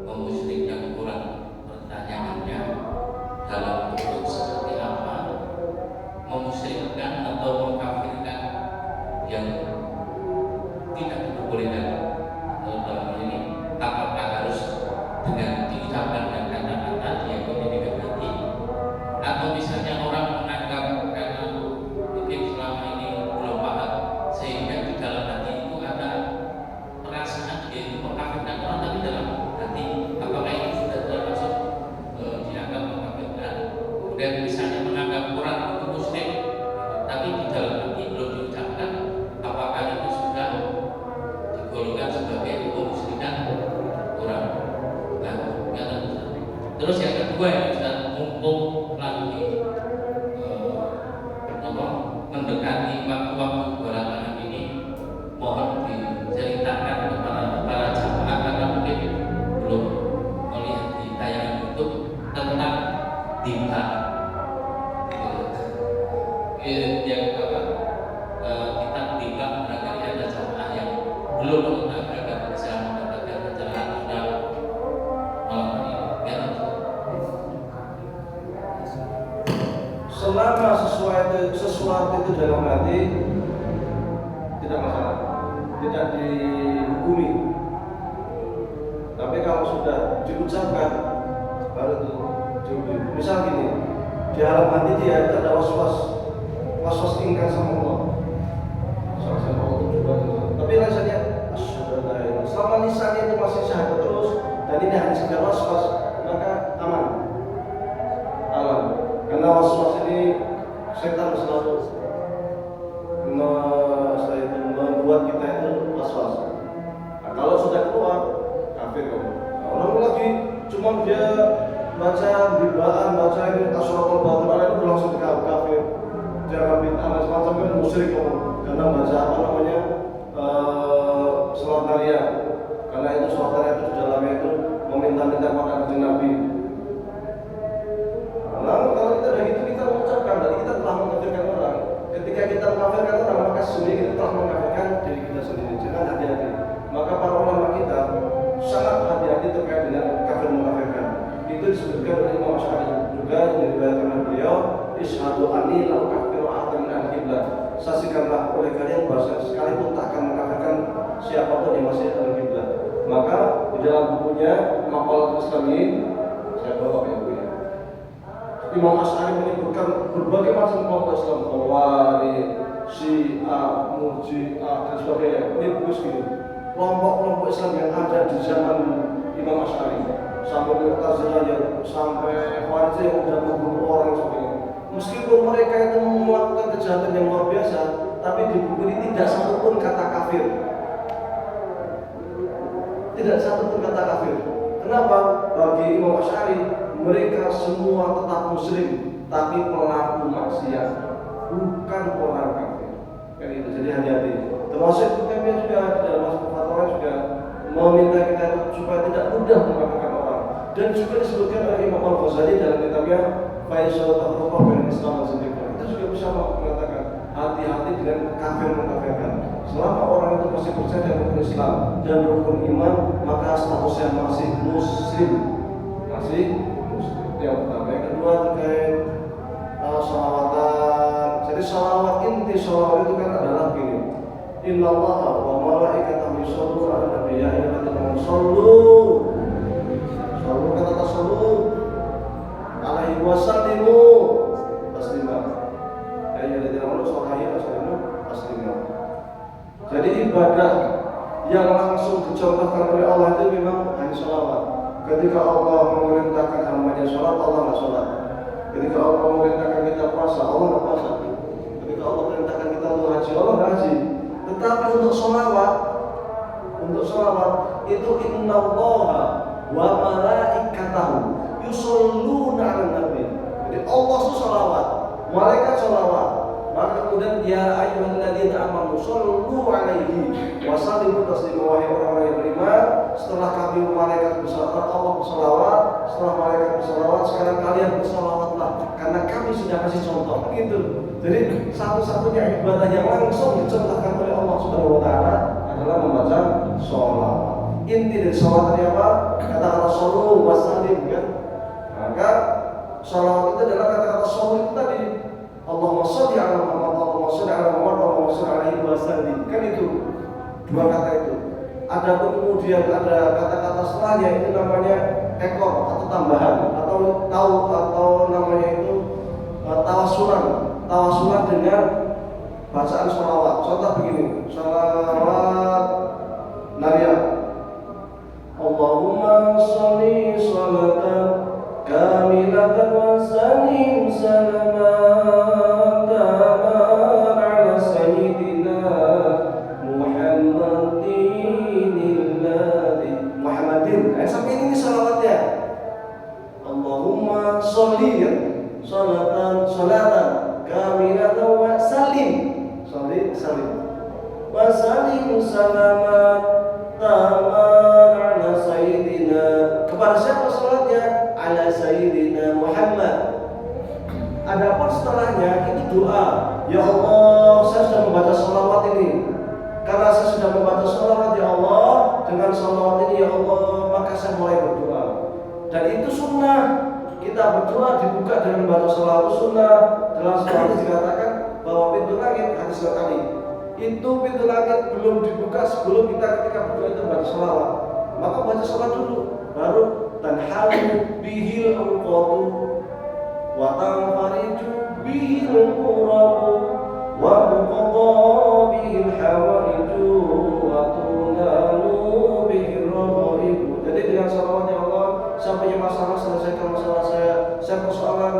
kaum musyrik yang kurang pertanyaannya dalam bentuk seperti apa, memusyrikkan atau mengkafirkan yang tidak diperbolehkan, atau dalam hal ini apakah harus dengan diucapkan dengan kata-kata yaitu dengan hati, atau misalnya orang menganggap karena mungkin selama ini belum paham sehingga di dalam hati itu ada perasaan dia itu mengkafirkan orang, tapi dalam hati apakah itu sudah termasuk dianggap mengkafirkan? Kemudian misalnya menganggap orang itu musyrik tapi di dalam hati belum diucapkan, apakah itu sudah digolongkan sebagai kemusyrikan orang? Terus yang kedua yang kita mumpung lagi mendekati waktu belakangan ini, mohon diceritakan kepada para jamaah karena mungkin belum melihat di tayangan YouTube tentang timba yang kita timba, barangkali ada jamaah yang belum mengetahui agar bisa mendapatkan pencerahan tentang malam ini. Selama sesuatu itu dalam hati tidak masalah, tidak dihukumi. Tapi kalau sudah diucapkan baru itu dihukumi. Misal gini, di dalam hati dia ada was-was ingkar sama Allah. Sama Allah juga. Tapi rasanya selama lisannya itu masih syahadat terus dan ini hanya sekedar was-was, maka aman. Karena was-was ini setan selalu membuat kita itu was-was. Nah, kalau sudah keluar kafir kamu. Nah, orang lagi cuma dia baca bid'ah, baca ini asyraful batil itu langsung kafir. Jangan bid'ah dan semacamnya musyrik kamu. Karena baca salat taria. Karena itu salat taria itu di dalamnya itu meminta-minta pada Nabi. Lalu kalau kita dari itu kita mengucapkan, dari kita telah mengkafirkan orang. Ketika kita mengkafirkan orang, maka sesungguhnya kita telah mengkafirkan diri kita sendiri. Jangan hati-hati. Maka para ulama kita sangat hati-hati terkait dengan kafir mengkafirkan. Itu disebutkan oleh Imam Asy'ari juga yang diriwayatkan oleh beliau, "Isyhadu anni la ukaffiru ahadan min al-qiblah." Saksikanlah oleh kalian bahwa sekalipun tak akan mengkafirkan siapapun yang masih al-qiblah. Maka di dalam bukunya Maqalatul Islami, saya bawa ya Bu ya. Imam Asy'ari menyebutkan berbagai macam kelompok Islam, Khawarij, Syiah, Murji'ah dan sebagainya. Ini buku segini. Kelompok-kelompok Islam yang ada di zaman Imam Asy'ari, sampai Mu'tazilah, sampai Khawarij yang sudah membunuh orang sebagainya. Meskipun mereka itu melakukan kejahatan yang luar biasa, tapi di buku ini tidak satupun kata kafir. Tidak satupun kata kafir. Kenapa? Bagi Imam Asy'ari, mereka semua tetap muslim, tapi pelaku maksiat, bukan orang kafir. Kan itu, jadi hati-hati. Termasuk kami juga dalam masuk fatwa juga meminta kita supaya tidak mudah mengkafirkan orang. Dan juga disebutkan oleh Imam Al-Ghazali dalam kitabnya Faisal Tafruqah bainal Islam dan Sindiqah. Itu juga bisa mengatakan hati-hati dengan kafir mengkafirkan. Selama orang itu masih percaya dengan rukun Islam dan rukun iman, maka statusnya masih muslim. Masih yang pertama. Yang kedua terkait sholawatan. Jadi sholawat, inti sholawat itu kan adalah gini: Innallaha wa malaikatahu yusholluna 'alan nabi ya ayyuhalladzina amanu shollu kata tasallu alaihi wasallimu taslima. Ya ayyuhalladzina amanu shollu alaihi wasallimu taslima. Jadi ibadah yang langsung dicontohkan oleh Allah itu memang hanya sholawat. Ketika Allah memerintahkan hambanya sholat, Allah nggak sholat. Ketika Allah memerintahkan kita puasa, Allah nggak puasa. Ketika Allah memerintahkan kita untuk haji, Allah nggak haji. Tetapi untuk sholawat itu innallaha wa malaikatahu yusholluna 'alan nabi. Jadi Allah itu sholawat, malaikat sholawat. Maka kemudian ya ayyuhalladzina amanu shollu 'alaihi wa sallimu taslima. Wahai orang-orang yang beriman, setelah kami malaikat bersalawat, Allah bersalawat, setelah malaikat bersalawat, sekarang kalian bersalawatlah karena kami sudah kasih contoh. Begitu. Jadi satu-satunya ibadah yang langsung dicontohkan oleh Allah Subhanahu wa taala adalah membaca sholawat. Inti dari sholawat apa? kata-kata sallu wassalim kan. Maka salawat itu adalah kata-kata sallu itu tadi. Allahumma sholli ala Muhammad, Allahumma sholli ala Muhammad, Allahumma sholli alaihi wasallim. Kan itu dua kata itu. Ada kemudian ada kata-kata setelahnya itu namanya ekor atau tambahan atau namanya itu tawasulan dengan bacaan sholawat. Contoh begini, sholawat nariyah. Allahumma sholli sholatan kamilatan wa sallim salamatan ala sayyidina Muhammadin. Sampai ini sholawatnya. Allahumma sholli sholatan kamilatan wa sallim wa sallim salamat ala sayyidina. Kepada siapa salatnya? Ala sayyidina Muhammad. Adapun setelahnya itu doa. Ya Allah, saya sudah membaca sholawat ini. Karena saya sudah membaca sholawat ya Allah, dengan sholawat ini ya Allah, maka saya mulai berdoa. Dan itu sunnah. Kita berdoa dibuka dengan membaca sholawat sunnah. Dalam sholawat dikatakan bahwa pintu langit hadis sekali. Itu pintu langit belum dibuka sebelum kita ketika berdoa itu baca sholawat. Maka baca sholawat dulu, baru tanhalu bihil uqadu wa tanfariju bihil qurabu wa tuqadha bihil hawaiju wa tunalu bihil raghaibu. Jadi dengan sholawat ya Allah, saya punya masalah, selesaikan masalah saya persoalan,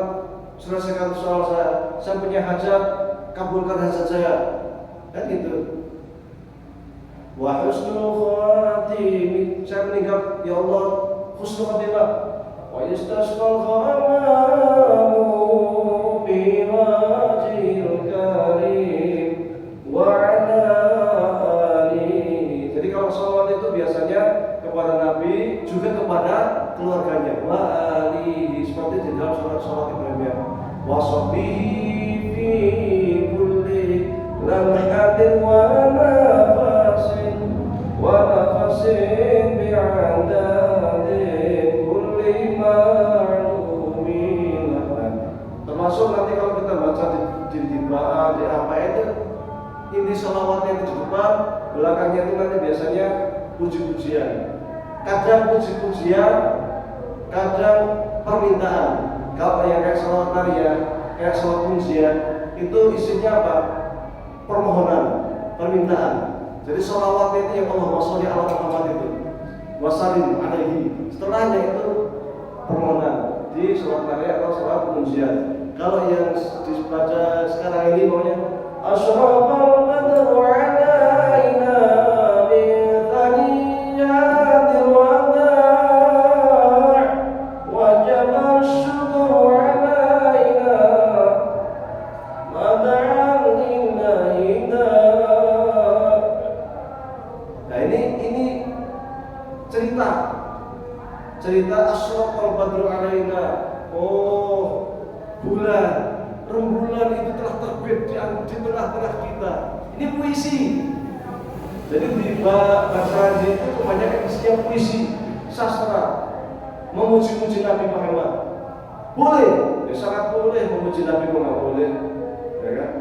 selesaikan soal saya punya hajat, kabulkan hajat saya. Kan gitu. Wa husnul khatim, saya meninggal ya Allah husnul khatimah. Wa istasqal ghamamu bi wajhil karim wa ala alihi. Jadi kalau sholawat itu biasanya kepada Nabi juga kepada keluarganya. Wa alihi, seperti di dalam surat Ibrahim. Wa sahbihi fi kulli lamhatin wa nafasin bi'adadin kulli ma'lumin. Termasuk nanti kalau kita baca di apa itu inti sholawatnya itu di depan, belakangnya itu nanti biasanya puji-pujian. Kadang puji-pujian, kadang permintaan. Kalau yang kayak sholawat nariyah, kayak sholawat pujian, itu isinya apa? Permohonan, permintaan. Jadi sholawatnya itu yang Allahumma sholli ala Muhammad itu wasallim alaihi. Setelahnya itu permohonan di sholawat nariyah atau sholawat pujian. Kalau yang dibaca sekarang ini maunya asyraqal badru alaina min thaniyatil wada' wajaba syukru alaina mada'an lillahi. Nah ini cerita asyraqal badru alaina. Oh, rembulan itu telah terbit di tengah-tengah kita. Ini puisi. Jadi di bahasa itu kebanyakan isinya puisi, sastra, memuji-muji Nabi Muhammad. Boleh, sangat boleh memuji Nabi Muhammad, boleh, ya kan?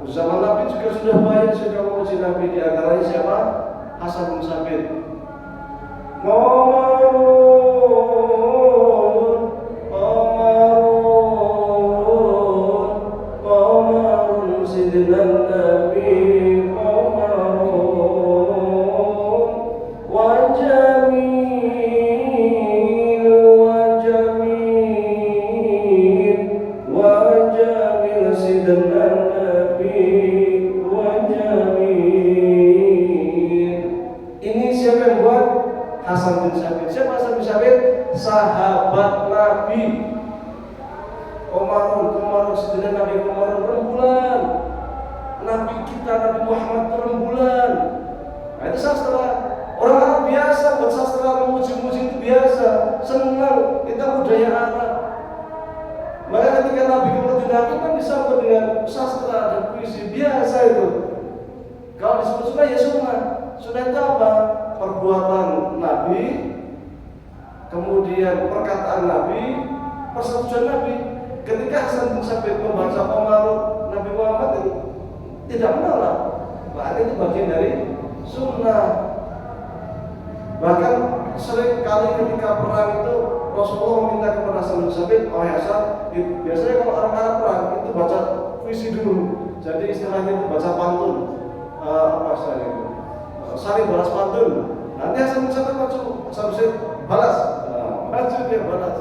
Zaman Nabi juga sudah banyak sudah memuji Nabi, di antaranya siapa? Hasan bin Sabit. Hasan bin Sabit. Siapa Hasan bin Sabit? Sahabat Nabi. Komarun sejenis Nabi Komarun rembulan. Nabi kita Nabi Muhammad rembulan. Nah itu sastra. Orang Arab biasa buat sastra, memuji-muji itu biasa, senang, itu budaya Arab. Maka ketika Nabi kemudian Nabi kan disambut dengan sastra dan puisi biasa itu. Kalau disebut sunnah ya sunnah. Sunnah itu apa? Perbuatan Nabi kemudian perkataan Nabi, persetujuan Nabi. Ketika Hasan bin Sabit membaca Qamarul Nabi Muhammad itu tidak menolak, bahkan itu bagian dari sunnah. Bahkan sering kali ketika perang itu Rasulullah meminta kepada Hasan bin Sabit, oh Hasan, biasanya kalau orang Arab perang itu baca puisi dulu. Jadi istilahnya itu baca pantun, apa istilahnya itu? Saling balas pantun. Nanti Hasan bin Sabit balas, maju dia balas,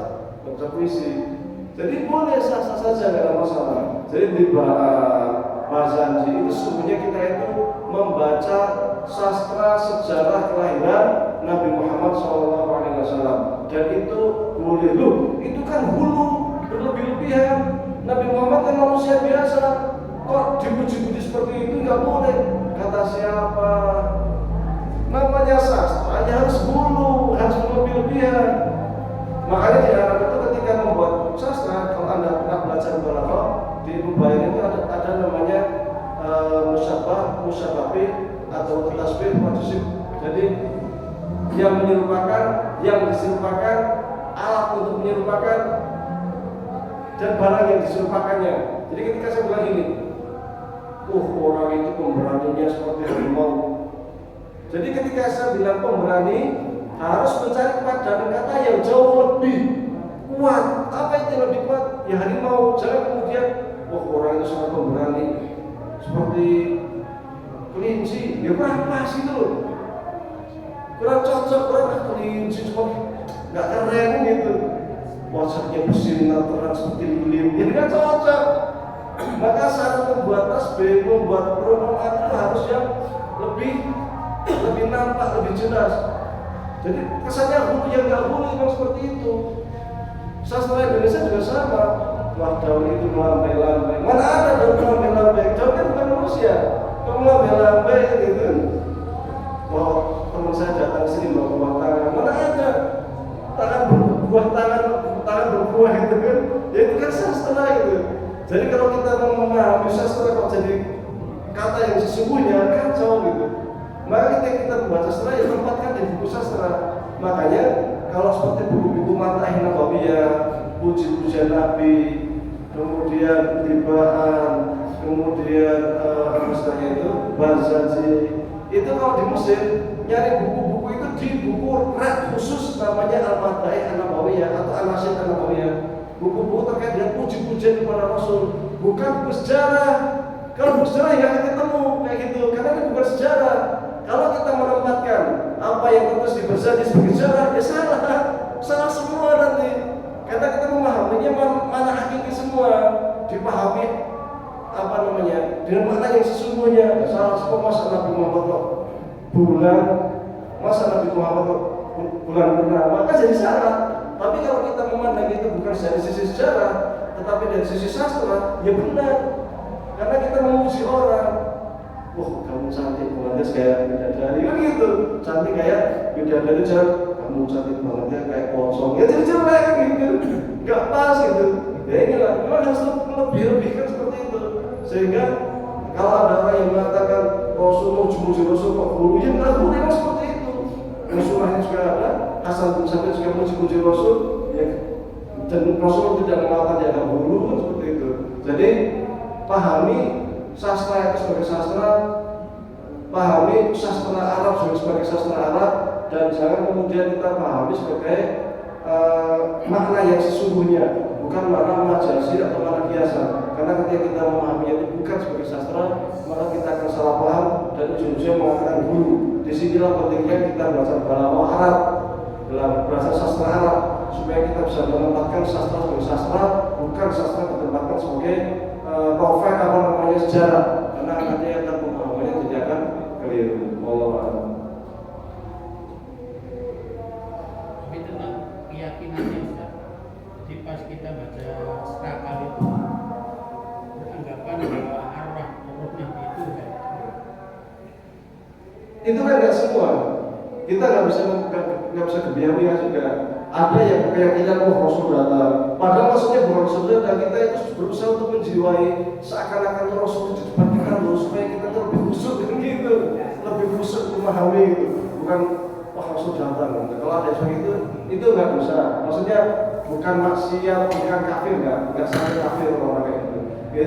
baca puisi. Jadi boleh sah-sah saja, tidak ada masalah. Jadi di bahasa itu sesungguhnya kita itu membaca sastra sejarah kelahiran Nabi Muhammad SAW, dan itu boleh. Itu kan hulu berlebih-lebihan. Nabi Muhammad kan manusia biasa, kok dipuji-puji seperti itu nggak boleh. Kata siapa? Namanya sastra, harus hulu, harus berlebih-lebihan. Makanya di Arab itu ketika membuat sastra, kalau Anda pernah belajar balaghah, di Mubayan itu ada namanya musyabah, musyababi atau tasbih, tasbih. Jadi yang menyerupakan, yang diserupakan, alat untuk menyerupakan, dan barang yang diserupakannya. Jadi ketika saya bilang ini, orang itu pemberaninya seperti harimau. Jadi ketika saya bilang pemberani, harus mencari padanan kata yang jauh lebih kuat. Apa itu yang lebih kuat? Ya harimau. Jangan kemudian, orang itu sangat pemberani seperti kelinci. Ya kurang pas itu, kurang cocok, kurang kelinci, nggak keren gitu. Wajahnya bersinar terang seperti lilin, ya nggak cocok. Maka saat membuat tasbih, membuat perumpamaan itu harus yang lebih nampak, lebih jelas. Jadi kesannya hulu yang nggak hulu memang seperti itu. Sastra Indonesia juga sama. Wah, daun itu melambai-lambai. Mana ada daun melambai-lambai? Daun kan bukan manusia. Kalau melambai-lambai gitu. Wah, teman saya datang sini bawa buah tangan. Mana ada tangan berbuah, tangan berbuah itu kan? Ya itu kan sastra itu. Jadi kalau kita mau memahami sastra kok jadi kata yang sesungguhnya kacau gitu. Maka ketika kita membaca sastra, ya tempatkan di buku sastra. Makanya kalau seperti buku-buku Matahin Nabawiyah, puji-pujian Nabi, kemudian Tibaan, kemudian misalnya itu Bazazi, itu kalau di Mesir nyari buku-buku itu di buku rak khusus namanya Al-Matahin Nabawiyah atau Al-Nasyid Nabawiyah. Buku-buku terkait dengan puji-pujian kepada Rasul, bukan buku sejarah. Kalau buku sejarah ya kita ketemu kayak gitu, karena ini bukan sejarah. Kalau kita menempatkan apa yang tertulis di Bazazi sebagai sejarah, ya salah semua nanti. Karena kita memahaminya mana hakiki semua, dipahami dengan makna yang sesungguhnya. Salah semua. Masa Nabi Muhammad kok bulan, masa Nabi Muhammad kok bulan purnama, kan jadi salah. Tapi kalau kita memandang itu bukan dari sisi sejarah, tetapi dari sisi sastra, ya benar. Karena kita memuji orang. Wah, kamu cantik banget kayak bidadari, kan gitu. Cantik kayak bidadari, kamu cantik banget ya kayak kosong. Ya jadi jelek gitu, nggak pas gitu. Ya inilah, memang harus lebih-lebihkan seperti itu. Sehingga kalau ada orang yang mengatakan Rasul muji-muji Rasul kok guru, ya nggak guru, memang seperti itu. Rasulullah juga ada, Hasan bin Sabit juga muji-muji Rasul, ya, dan Rasul tidak mengatakan dia nggak guru, seperti itu. Jadi pahami sastra itu sebagai sastra, pahami sastra Arab sebagai sastra Arab, dan jangan kemudian kita pahami sebagai makna yang sesungguhnya, bukan makna majazi atau makna biasa. Karena ketika kita memahaminya itu bukan sebagai sastra, maka kita akan salah paham dan ujung-ujungnya mengatakan guru. Disinilah pentingnya kita belajar balaghah Arab, belajar sastra Arab, supaya kita bisa menempatkan sastra sebagai sastra, bukan sastra ditempatkan sebagai profil sejarah, karena nanti akan pemahamannya tidak akan keliru. Wallahu a'lam. Tapi tentang keyakinannya Ustaz, di pas kita baca serakal itu beranggapan bahwa arwah rohnya itu kan nggak semua. Kita nggak bisa kebiasaan juga. Ada yang keyakinan Rasul datang. Padahal maksudnya bukan Rasul datang, kita itu berusaha untuk menjiwai seakan-akan Rasul di depan kita loh, supaya kita lebih khusyuk gitu, lebih khusyuk memahami gitu. Bukan wah Rasul Rasul datang. Kalau ada seperti itu nggak dosa. Maksudnya bukan maksiat, bukan kafir, nggak sampai kafir orang kayak gitu.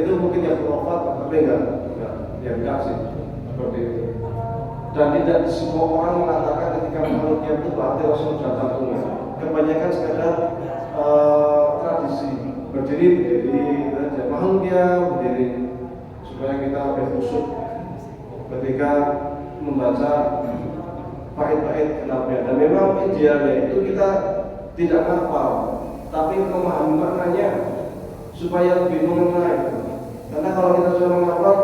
Itu mungkin yang berwafat, tapi enggak sih seperti itu. Dan tidak semua orang mengatakan ketika makhluk kiam itu berarti Rasul datang. Kebanyakan sekadar tradisi berdiri aja, makhluk kiam berdiri supaya kita lebih khusyuk ketika membaca bait-bait kenabian. Dan memang idealnya itu kita tidak hafal, tapi memahami maknanya supaya lebih mengenai. Karena kalau kita cuma menghafal,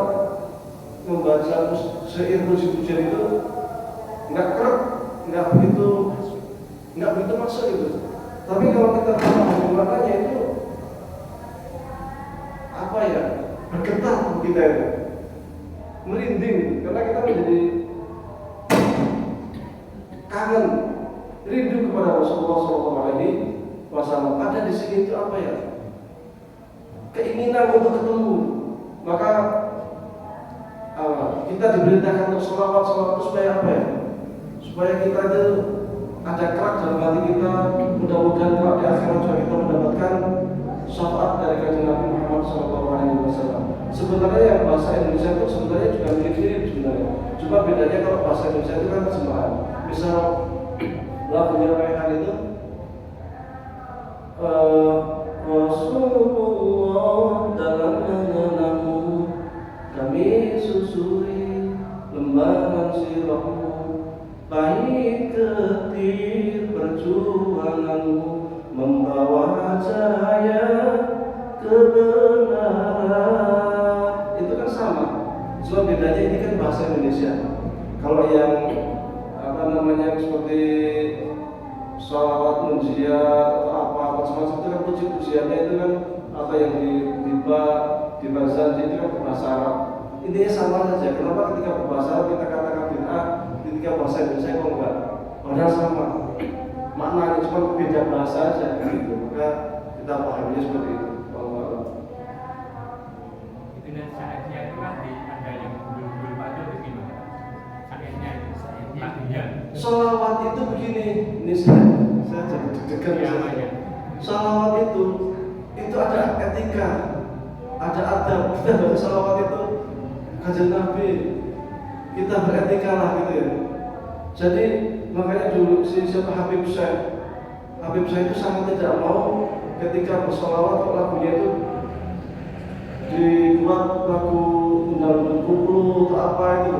membaca syair puji-pujian itu nggak kerap, nggak begitu masuk itu. Tapi kalau kita memahami maknanya itu apa ya, bergetar kita itu, merinding karena kita menjadi kangen, rindu kepada Rasulullah SAW. Ada di sini itu apa ya? Keinginan untuk ketemu. Maka kita diberitakan untuk sholawat itu supaya apa ya? Supaya kita itu ada kerak dalam hati kita. Mudah-mudahan kalau di akhirat juga kita mendapatkan syafaat dari kanjeng Nabi Muhammad SAW. Sebenarnya yang bahasa Indonesia itu sebenarnya juga mirip-mirip sebenarnya. Cuma bedanya kalau bahasa Indonesia itu kan terjemahan. Misal lagunya Rayhan itu Rasulullah dalam mengenangmu kami susuri lembaran sirahmu, pahit ketir perjuanganmu membawa cahaya kebenaran. Itu kan sama, cuma bedanya ini kan bahasa Indonesia. Kalau yang seperti sholawat munjiat atau apa macam-macam itu kan puji-pujiannya itu kan atau yang di bazar itu kan berbahasa Arab. Intinya sama saja. Kenapa ketika berbahasa Arab kita katakan bid'ah, ketika bahasa Indonesia kok enggak? Padahal sama maknanya, cuma beda bahasa aja gitu. Maka kita pahaminya seperti itu. Itu dan saatnya itu kan ada yang belum baca begini. Saatnya itu saatnya. Sholawat itu begini, ini saya jadi deg-degan saja. Sholawat itu ada etika, ada adab. Kita baca sholawat itu kanjeng Nabi, kita beretika lah gitu ya. Jadi makanya dulu Habib Syekh itu sangat tidak mau ketika bersholawat lagunya itu dibuat lagu undang-undang kuplu atau apa itu.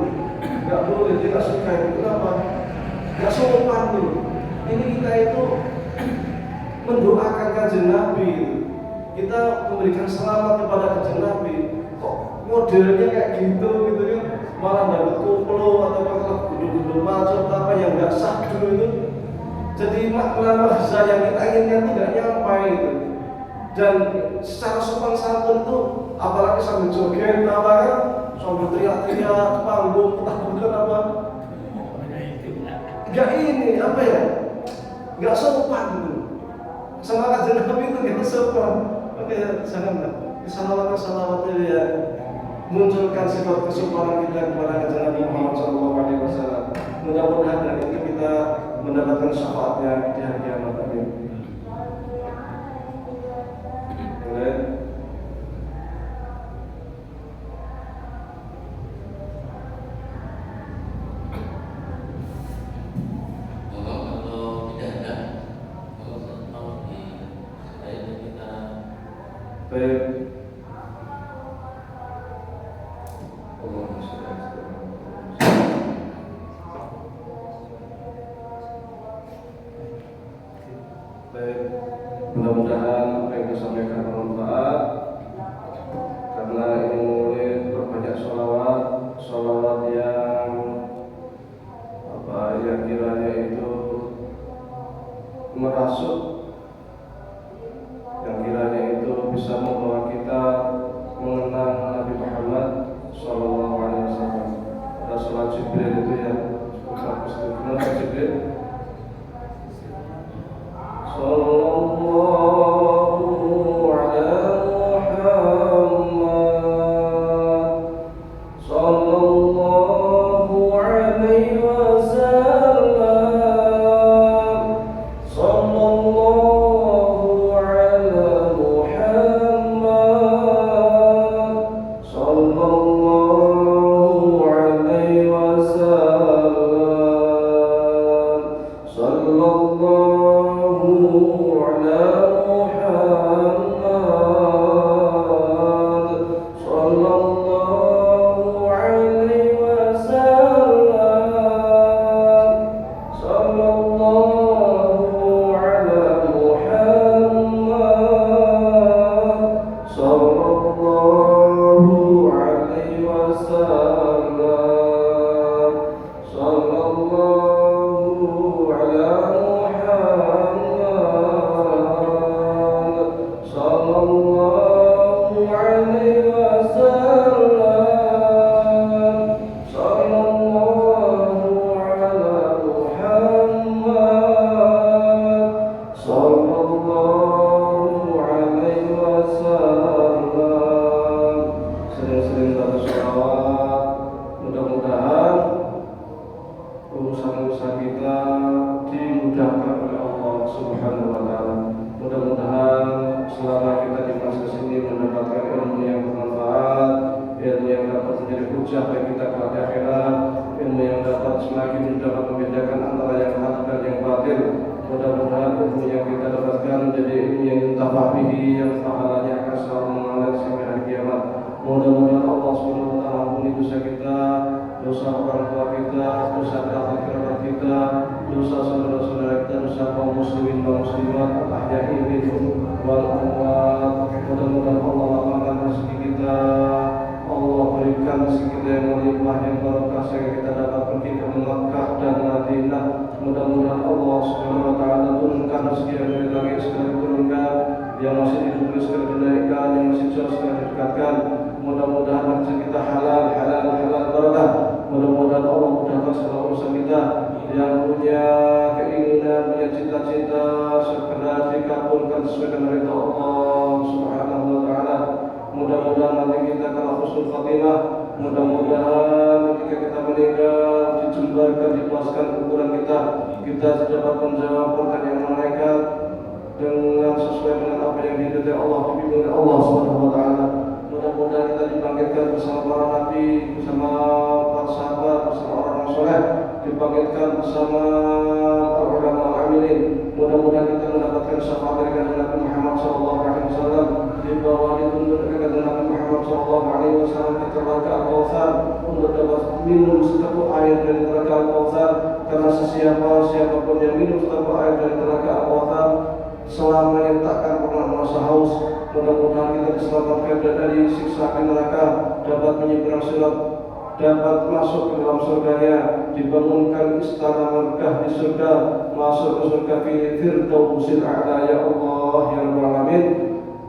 Nggak boleh, dia nggak suka itu. Kenapa? Nggak sopan tuh. Ini kita itu mendoakan kanjeng Nabi, kita memberikan selamat kepada kanjeng Nabi. Kok modelnya kayak gitu kan? Malah dapat koplo atau malah gunung-gunung macam apa yang nggak sah dulu itu. Jadi makna bahasa yang kita inginkan tidak nyampai itu. Dan secara sopan santun itu, apalagi sambil joget, apa kan? Sambil teriak-teriak, panggung, bukan apa? Gak ini apa ya? Gak sopan itu. Sama kanjeng Nabi itu gak sopan. Oke, jangan salawat ya. Munculkan sifat kesopanan kita kepada kanjeng Nabi Muhammad SAW. Mudah-mudahan dari itu kita mendapatkan syafaatnya di hari kiamat. Amin. Mudah-mudahan apa yang disampaikan bermanfaat, karena ini murid berbanyak sholawat yang kiranya itu merasuk, yang kiranya itu bisa membawa kita mengenang Nabi Muhammad SAW. Ada sholat Jibril itu ya, sholat Jibril. Sallallahu ala Muhammad, sallallahu alaihi wasallam.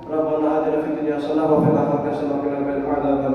Rabbana atina fid dunya hasanah wa fil akhirati hasanah wa qina adzabannar.